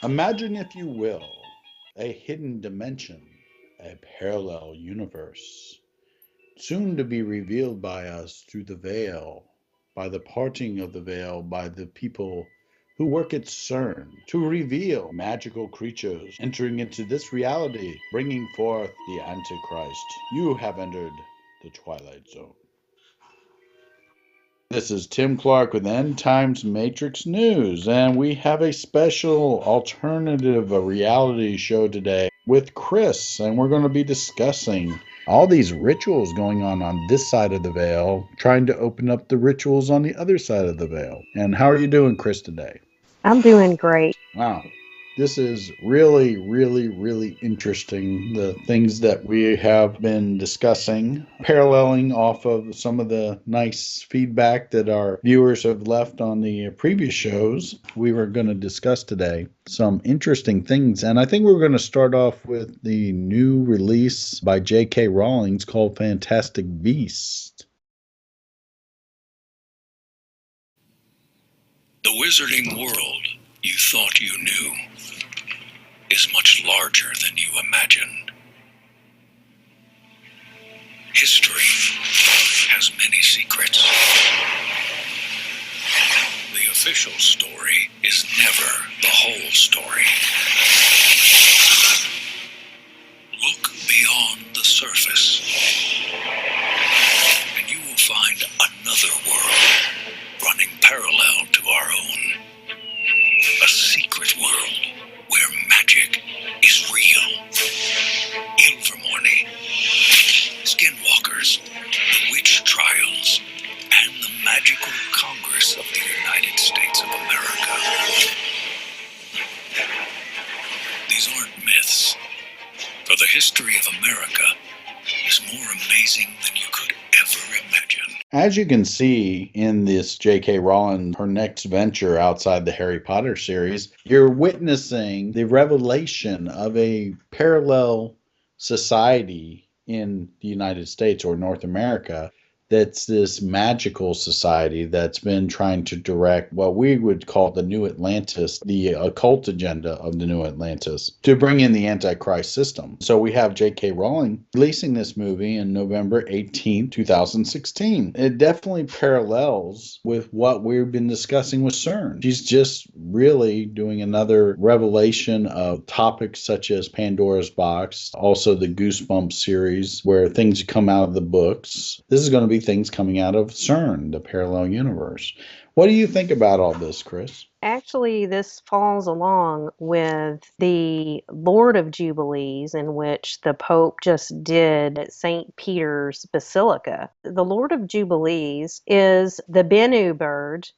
Imagine, if you will, a hidden dimension, a parallel universe, soon to be revealed by us through the veil, by the parting of the veil by the people who work at Cern to reveal magical creatures entering into this reality, bringing forth the Antichrist. You have entered the Twilight Zone. This is Tim Clark with End Times Matrix News, and we have a special alternative reality show today with Chris, and we're going to be discussing all these rituals going on this side of the veil, trying to open up the rituals on the other side of the veil. And how are you doing, Chris, today? I'm doing great. Wow. This is really, really, really interesting. The things that we have been discussing, paralleling off of some of the nice feedback that our viewers have left on the previous shows, we were going to discuss today some interesting things. And I think we're going to start off with the new release by J.K. Rowling called Fantastic Beasts. The wizarding world you thought you knew is much larger than you imagined. History has many secrets. The official story is never the whole story. Look beyond the surface, and you will find another world running parallel to our own. A secret world where magic is real. Ilvermorny, Skinwalkers, the witch trials, and the magical Congress of the United States of America. These aren't myths, for the history of America is more amazing than you could ever imagine. As you can see in this J.K. Rowling, her next venture outside the Harry Potter series, you're witnessing the revelation of a parallel society in the United States or North America. That's this magical society that's been trying to direct what we would call the New Atlantis, the occult agenda of the New Atlantis, to bring in the Antichrist system. So we have J.K. Rowling releasing this movie in November 18, 2016. It definitely parallels with what we've been discussing with Cern. She's just really doing another revelation of topics such as Pandora's Box, also the Goosebumps series, where things come out of the books. This is going to be things coming out of Cern, the parallel universe. What do you think about all this, Chris? Actually, this falls along with the Lord of Jubilees, in which the Pope just did at St. Peter's Basilica. The Lord of Jubilees is the Bennu bird,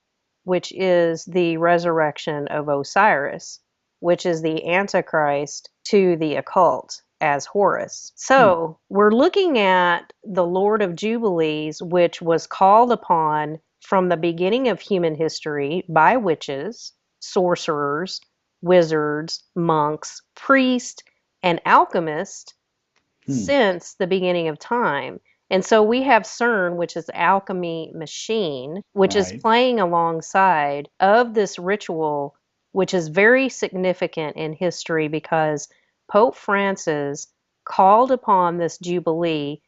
which is the resurrection of Osiris, which is the Antichrist to the occult as Horus. So we're looking at the Lord of Jubilees, which was called upon from the beginning of human history by witches, sorcerers, wizards, monks, priests, and alchemists since the beginning of time. And so we have Cern, which is alchemy machine, which is Right. playing alongside of this ritual, which is very significant in history because Pope Francis called upon this jubilee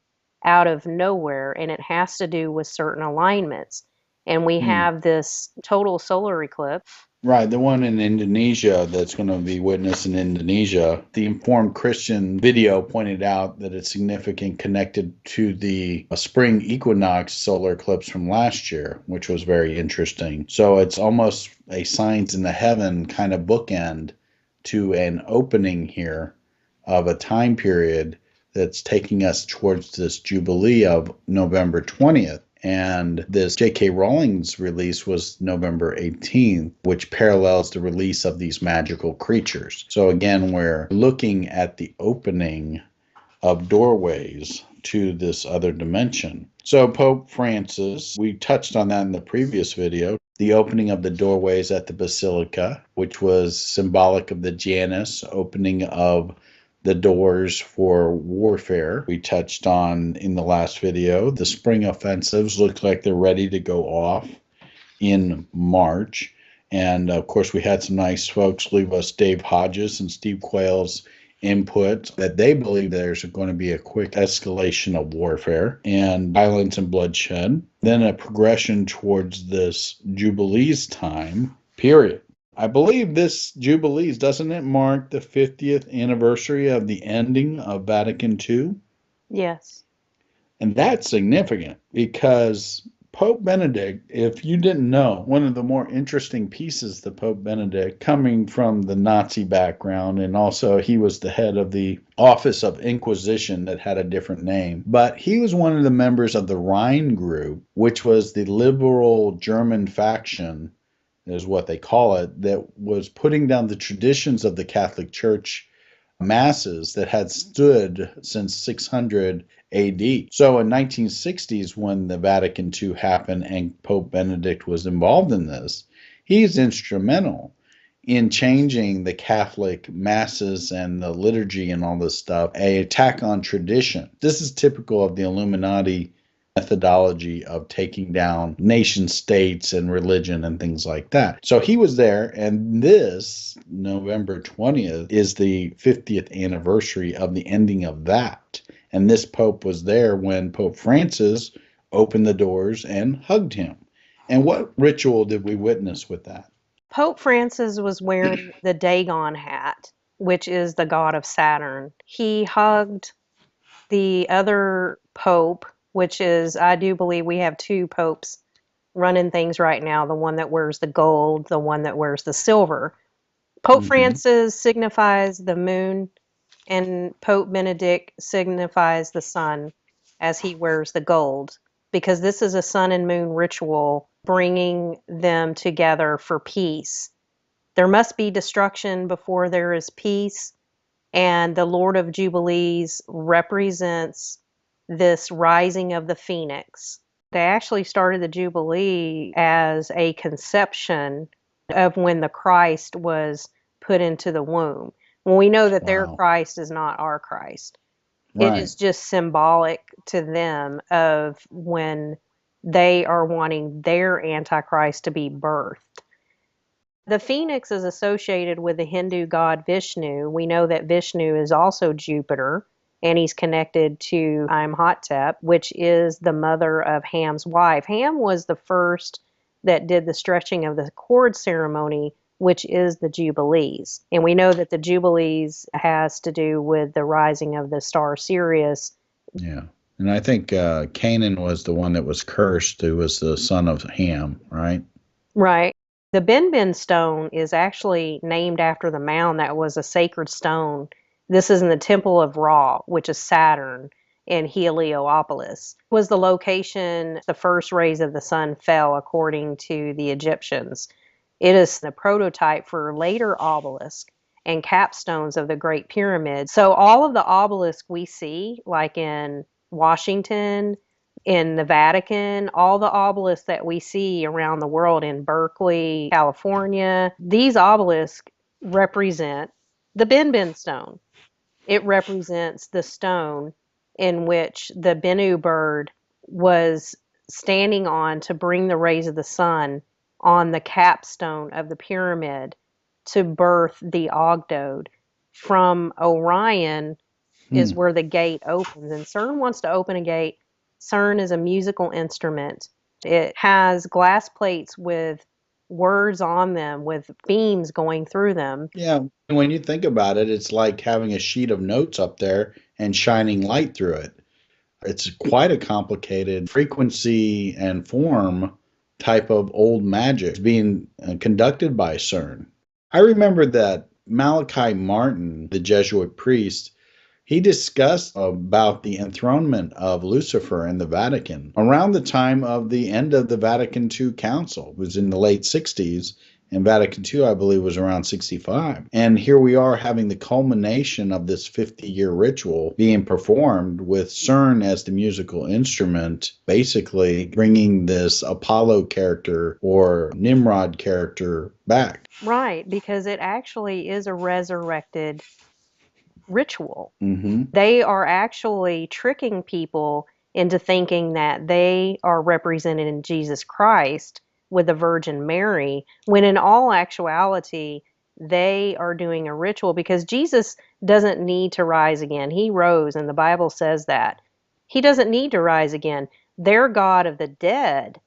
out of nowhere, and it has to do with certain alignments. And we have this total solar eclipse. Right, the one in Indonesia that's going to be witnessed in Indonesia. The Informed Christian video pointed out that it's significant connected to the spring equinox solar eclipse from last year, which was very interesting. So it's almost a signs in the heaven kind of bookend to an opening here of a time period that's taking us towards this Jubilee of November 20th. And this J.K. Rowling's release was November 18th, which parallels the release of these magical creatures. So again, we're looking at the opening of doorways to this other dimension. So Pope Francis, we touched on that in the previous video, the opening of the doorways at the Basilica, which was symbolic of the Janus, opening of the doors for warfare. We touched on in the last video, the spring offensives look like they're ready to go off in March. And of course, we had some nice folks leave us Dave Hodges and Steve Quayle's input that they believe there's going to be a quick escalation of warfare and violence and bloodshed, then a progression towards this Jubilees time period. I believe this Jubilees, doesn't it mark the 50th anniversary of the ending of Vatican II? Yes. And that's significant because Pope Benedict, if you didn't know, one of the more interesting pieces to Pope Benedict, coming from the Nazi background, and also he was the head of the Office of Inquisition that had a different name, but he was one of the members of the Rhine Group, which was the liberal German faction, is what they call it, that was putting down the traditions of the Catholic Church masses that had stood since 600 AD. So in 1960s, when the Vatican II happened and Pope Benedict was involved in this, he's instrumental in changing the Catholic masses and the liturgy and all this stuff, an attack on tradition. This is typical of the Illuminati methodology of taking down nation states and religion and things like that. So he was there, and this November 20th is the 50th anniversary of the ending of that. And this Pope was there when Pope Francis opened the doors and hugged him. And what ritual did we witness with that? Pope Francis was wearing the Dagon hat, which is the god of Saturn. He hugged the other pope, which is, I do believe we have two popes running things right now, the one that wears the gold, the one that wears the silver. Pope Francis signifies the moon, and Pope Benedict signifies the sun as he wears the gold, because this is a sun and moon ritual bringing them together for peace. There must be destruction before there is peace, and the Lord of Jubilees represents this rising of the phoenix. They actually started the Jubilee as a conception of when the Christ was put into the womb. Well, we know that their Wow. Christ is not our Christ. It Right. is just symbolic to them of when they are wanting their Antichrist to be birthed. The phoenix is associated with the Hindu god Vishnu. We know that Vishnu is also Jupiter, and he's connected to Imhotep, which is the mother of Ham's wife. Ham was the first that did the stretching of the cord ceremony, which is the Jubilees. And we know that the Jubilees has to do with the rising of the star Sirius. Yeah. And I think Canaan was the one that was cursed, who was the son of Ham, right? Right. The Bennu stone is actually named after the mound that was a sacred stone. This is in the Temple of Ra, which is Saturn in Heliopolis. It was the location the first rays of the sun fell, according to the Egyptians. It is the prototype for later obelisks and capstones of the Great Pyramid. So all of the obelisks we see, like in Washington, in the Vatican, all the obelisks that we see around the world, in Berkeley, California, these obelisks represent the Bennu stone. It represents the stone in which the Bennu bird was standing on to bring the rays of the sun on the capstone of the pyramid to birth the Ogdode. From Orion is where the gate opens, and Cern wants to open a gate. Cern is a musical instrument. It has glass plates with words on them, with beams going through them. Yeah. And when you think about it, it's like having a sheet of notes up there and shining light through it. It's quite a complicated frequency and form type of old magic being conducted by Cern. I remember that Malachi Martin, the Jesuit priest, he discussed about the enthronement of Lucifer in the Vatican around the time of the end of the Vatican II Council. It was in the late 60s, and Vatican II, I believe, was around 65. And here we are having the culmination of this 50-year ritual being performed with Cern as the musical instrument, basically bringing this Apollo character or Nimrod character back. Right, because it actually is a resurrected ritual. Mm-hmm. They are actually tricking people into thinking that they are represented in Jesus Christ, with the Virgin Mary, when in all actuality, they are doing a ritual because Jesus doesn't need to rise again. He rose, and the Bible says that. He doesn't need to rise again. Their God of the dead,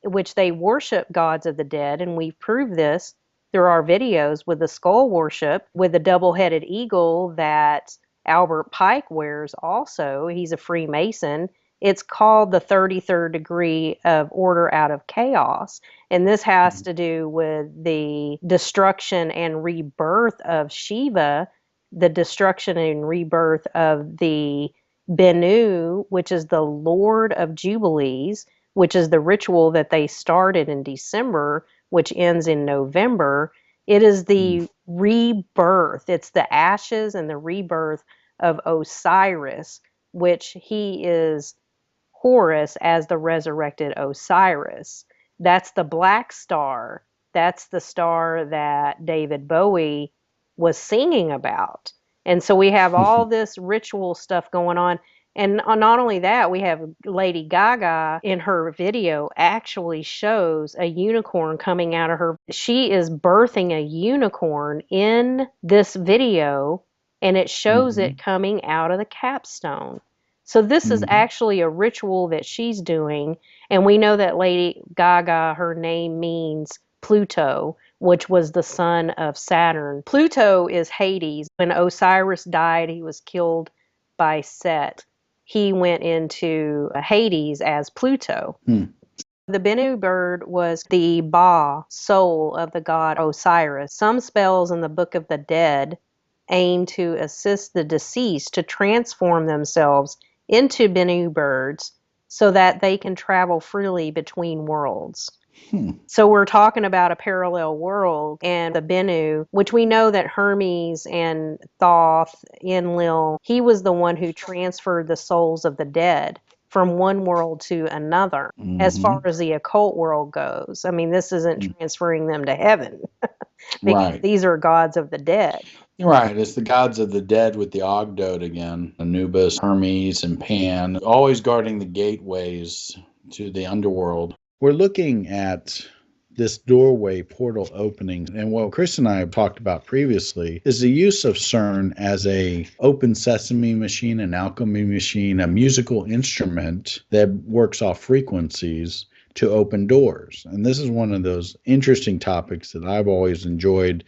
which they worship gods of the dead, and we've proved this through our videos with the skull worship, with the double-headed eagle that Albert Pike wears also. He's a Freemason. It's called the 33rd degree of order out of chaos. And this has to do with the destruction and rebirth of Shiva, the destruction and rebirth of the Bennu, which is the Lord of Jubilees, which is the ritual that they started in December, which ends in November. It is the rebirth. It's the ashes and the rebirth of Osiris, which he is Horus as the resurrected Osiris. That's the black star. That's the star that David Bowie was singing about. And so we have all this ritual stuff going on. And not only that, we have Lady Gaga in her video actually shows a unicorn coming out of her. She is birthing a unicorn in this video, and it shows it coming out of the capstone. So this is actually a ritual that she's doing. And we know that Lady Gaga, her name means Pluto, which was the son of Saturn. Pluto is Hades. When Osiris died, he was killed by Set. He went into Hades as Pluto. The Bennu bird was the Ba, soul of the god Osiris. Some spells in the Book of the Dead aim to assist the deceased to transform themselves into Bennu birds so that they can travel freely between worlds. So we're talking about a parallel world, and the Bennu, which we know that Hermes and Thoth, Enlil, he was the one who transferred the souls of the dead from one world to another. As far as the occult world goes, I mean, this isn't transferring them to heaven because these are gods of the dead. Right, it's the gods of the dead with the Ogdoad again, Anubis, Hermes, and Pan, always guarding the gateways to the underworld. We're looking at this doorway portal opening, and what Chris and I have talked about previously is the use of Cern as a open sesame machine, an alchemy machine, a musical instrument that works off frequencies to open doors. And this is one of those interesting topics that I've always enjoyed,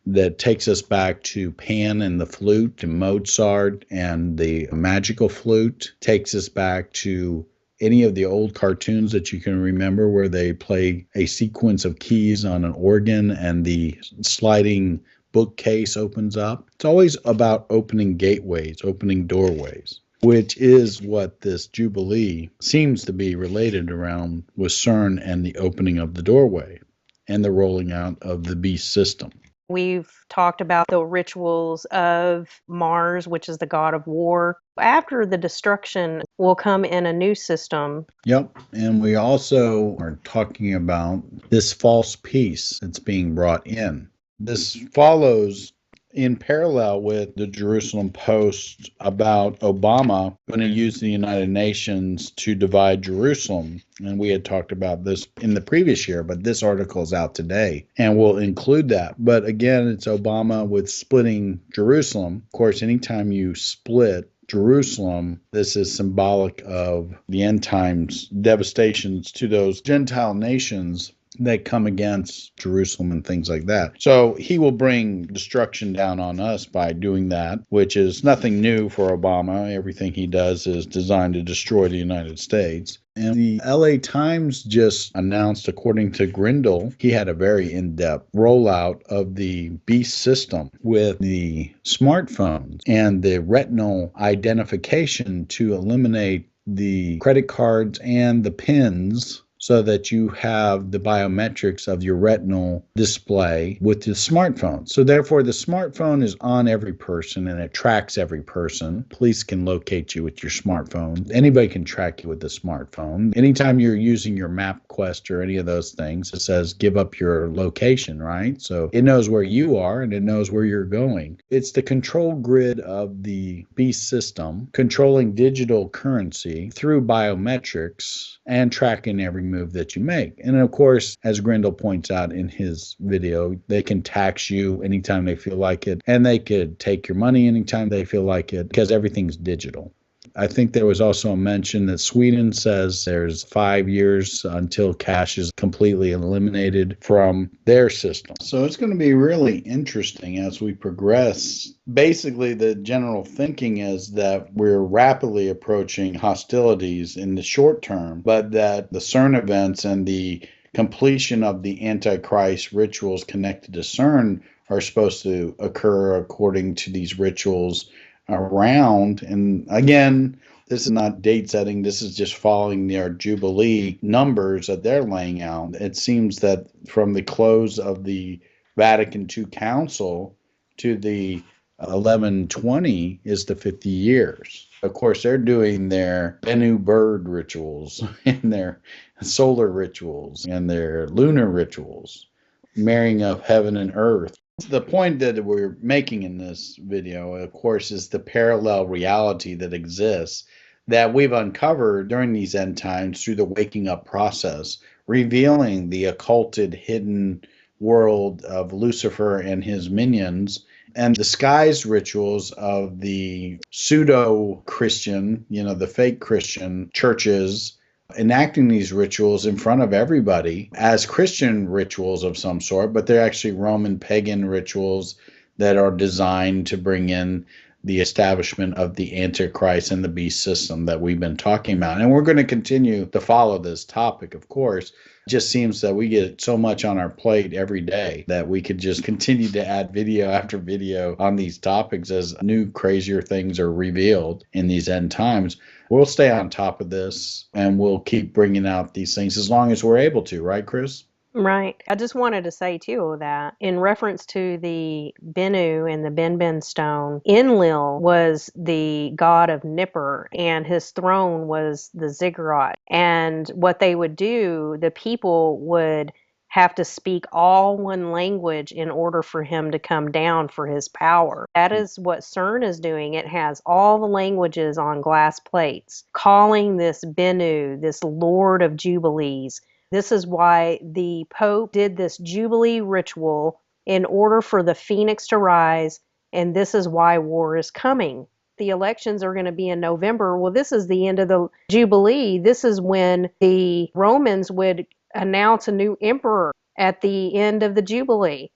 that takes us back to Pan and the flute, to Mozart and the magical flute, takes us back to any of the old cartoons that you can remember where they play a sequence of keys on an organ and the sliding bookcase opens up. It's always about opening gateways, opening doorways, which is what this Jubilee seems to be related around with Cern and the opening of the doorway and the rolling out of the beast system. We've talked about the rituals of Mars, which is the god of war. After the destruction will come in a new system. Yep. And we also are talking about this false peace that's being brought in. This follows in parallel with the Jerusalem Post about Obama going to use the United Nations to divide Jerusalem. And we had talked about this in the previous year, but this article is out today and we'll include that. But again, it's Obama with splitting Jerusalem. Of course, anytime you split Jerusalem, this is symbolic of the end times devastations to those Gentile nations that come against Jerusalem and things like that. So he will bring destruction down on us by doing that, which is nothing new for Obama. Everything he does is designed to destroy the United States. And the LA Times just announced, according to Grindle, he had a very in-depth rollout of the beast system with the smartphones and the retinal identification to eliminate the credit cards and the pins, so that you have the biometrics of your retinal display with the smartphone. So therefore, the smartphone is on every person and it tracks every person. Police can locate you with your smartphone. Anybody can track you with the smartphone. Anytime you're using your MapQuest or any of those things, it says give up your location, right? So it knows where you are and it knows where you're going. It's the control grid of the beast system, controlling digital currency through biometrics and tracking every move that you make. And of course, as Grindel points out in his video, they can tax you anytime they feel like it, and they could take your money anytime they feel like it, because everything's digital. I think there was also a mention that Sweden says there's 5 years until cash is completely eliminated from their system. So it's going to be really interesting as we progress. Basically, the general thinking is that we're rapidly approaching hostilities in the short term, but that the CERN events and the completion of the Antichrist rituals connected to CERN are supposed to occur according to these rituals around. And again, this is not date setting. This is just following their Jubilee numbers that they're laying out. It seems that from the close of the Vatican II Council to the 1120 is the 50 years. Of course, they're doing their Bennu bird rituals and their solar rituals and their lunar rituals, marrying of heaven and earth. The point that we're making in this video, of course, is the parallel reality that exists that we've uncovered during these end times through the waking up process, revealing the occulted hidden world of Lucifer and his minions and disguised rituals of the pseudo-Christian, the fake Christian churches enacting these rituals in front of everybody as Christian rituals of some sort, but they're actually Roman pagan rituals that are designed to bring in the establishment of the Antichrist and the beast system that we've been talking about. And we're going to continue to follow this topic, of course. It just seems that we get so much on our plate every day that we could just continue to add video after video on these topics as new, crazier things are revealed in these end times. We'll stay on top of this and we'll keep bringing out these things as long as we're able to, right, Chris? Right. I just wanted to say, too, that in reference to the Bennu and the Ben stone, Enlil was the god of Nippur, and his throne was the ziggurat. And what they would do, the people would have to speak all one language in order for him to come down for his power. That is what CERN is doing. It has all the languages on glass plates, calling this Bennu, this Lord of Jubilees. This is why the Pope did this Jubilee ritual in order for the phoenix to rise, and this is why war is coming. The elections are going to be in November. Well, this is the end of the Jubilee. This is when the Romans would announce a new emperor at the end of the Jubilee.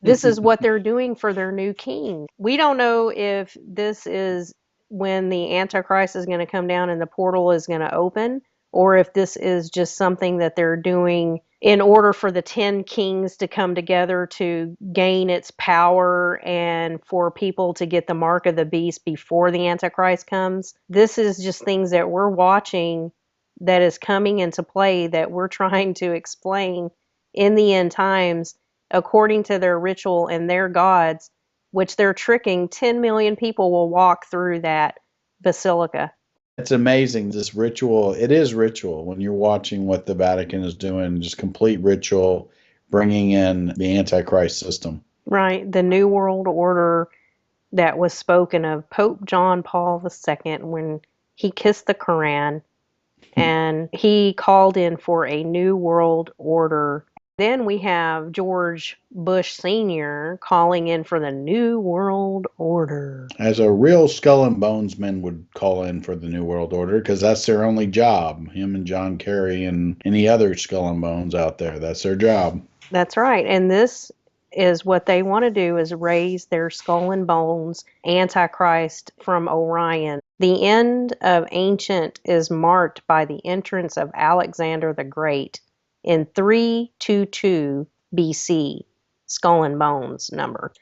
This is what they're doing for their new king. We don't know if this is when the Antichrist is going to come down and the portal is going to open, or if this is just something that they're doing in order for the 10 kings to come together to gain its power and for people to get the mark of the beast before the Antichrist comes. This is just things that we're watching that is coming into play that we're trying to explain in the end times according to their ritual and their gods, which they're tricking. 10 million people will walk through that basilica. It's amazing, this ritual. It is ritual when you're watching what the Vatican is doing, just complete ritual, bringing in the Antichrist system. Right. The New World Order that was spoken of Pope John Paul II when he kissed the Quran and he called in for a New World Order. Then we have George Bush Sr. calling in for the New World Order. As a real skull and bones man would call in for the New World Order because that's their only job. Him and John Kerry and any other skull and bones out there, that's their job. That's right. And this is what they want to do, is raise their skull and bones Antichrist from Orion. The end of ancient is marked by the entrance of Alexander the Great in 322 BC, skull and bones number.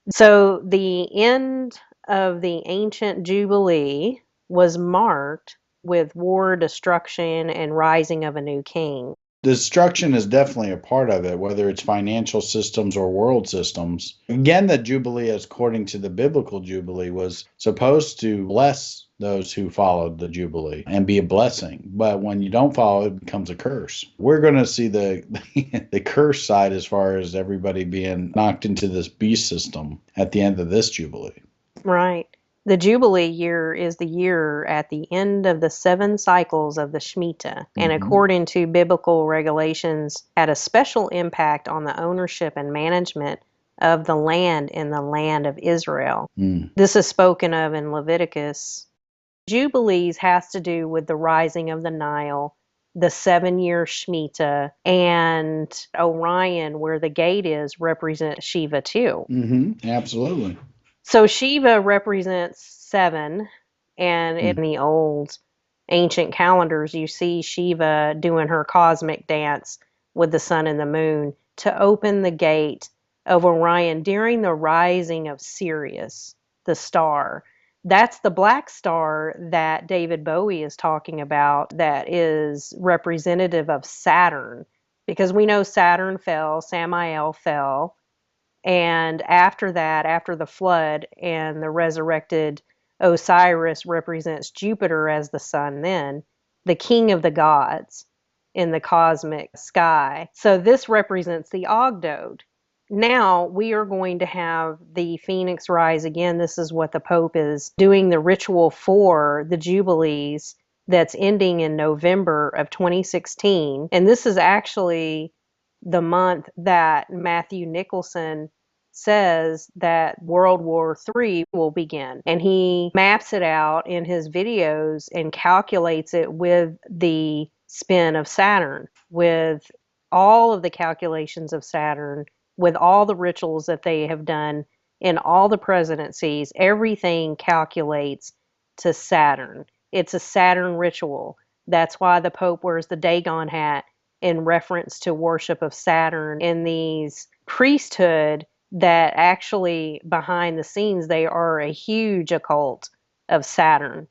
So the end of the ancient Jubilee was marked with war, destruction, and rising of a new king. Destruction is definitely a part of it, whether it's financial systems or world systems. Again, the Jubilee, according to the biblical Jubilee, was supposed to bless those who followed the Jubilee and be a blessing. But when you don't follow, it becomes a curse. We're going to see the curse side as far as everybody being knocked into this beast system at the end of this Jubilee. Right. The Jubilee year is the year at the end of the 7 cycles of the Shemitah, and according to biblical regulations, had a special impact on the ownership and management of the land in the land of Israel. This is spoken of in Leviticus. Jubilees has to do with the rising of the Nile, the 7-year Shemitah, and Orion, where the gate is, represents Shiva too. Absolutely. So Shiva represents 7, and in the old ancient calendars, you see Shiva doing her cosmic dance with the sun and the moon to open the gate of Orion during the rising of Sirius, the star. That's the black star that David Bowie is talking about that is representative of Saturn, because we know Saturn fell, Samael fell, and after that, after the flood and the resurrected Osiris represents Jupiter as the sun, then the king of the gods in the cosmic sky. So this represents the Ogdoad. Now we are going to have the phoenix rise again. This is what the Pope is doing, the ritual for the Jubilees that's ending in November of 2016. And this is actually the month that Matthew Nicholson says that World War III will begin. And he maps it out in his videos and calculates it with the spin of Saturn, with all of the calculations of Saturn, with all the rituals that they have done in all the presidencies. Everything calculates to Saturn. It's a Saturn ritual. That's why the Pope wears the Dagon hat in reference to worship of Saturn in these priesthood that actually behind the scenes, they are a huge occult of Saturn.